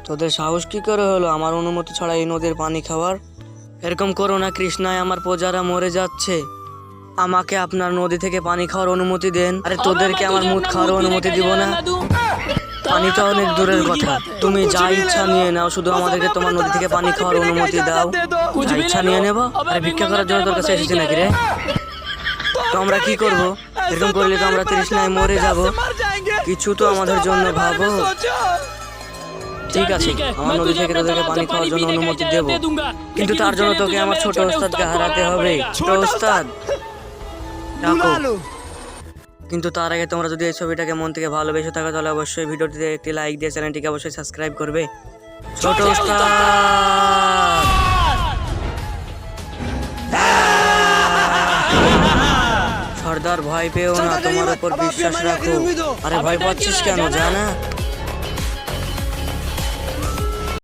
তোদের সাহস কি করে হলো আমার অনুমতি ছাড়া এই নদীর পানি খাওয়ার? এরকম করো না কৃষ্ণায়, আমার প্রজারা মরে যাচ্ছে। আমাকে আপনার নদী থেকে পানি খাওয়ার অনুমতি দেন। আরে তোদেরকে আমার মুখ খাওয়ার অনুমতি দিব না? পানি তো অনেক দূরের কথা, তুমি যা ইচ্ছা নিয়ে নাও, শুধু আমাদেরকে তোমার নদী থেকে পানি খাওয়ার অনুমতি দাও। যা ইচ্ছা নিয়ে নেবো। আরে ভিক্ষা করার জন্য তোর কাছে এসেছি নাকি রে? তো আমরা কি করবো? এরকম করলে তো আমরা তৃষ্ণায় মরে যাব। কিছু তো আমাদের জন্য ভাবো। ঠিক আছে, আমার নদী থেকে তোদেরকে পানি খাওয়ার জন্য অনুমতি দেব, কিন্তু তার জন্য তোকে আমার ছোট ওস্তাদকে হারাতে হবে। ছোট ওস্তাদ ডাকো। কিন্তু তার আগে তোমরা যদি এই ছবিটাকে মন থেকে ভালোবেসে থাকো তাহলে অবশ্যই ভিডিওটিতে একটি লাইক দিয়ে চ্যানেলটিকে অবশ্যই সাবস্ক্রাইব করবে। ছোট ওস্তাদ সর্দার, ভয় পেও না, তোমার উপর বিশ্বাস রাখো। আরে ভয় পাচ্ছিস কেন? জানা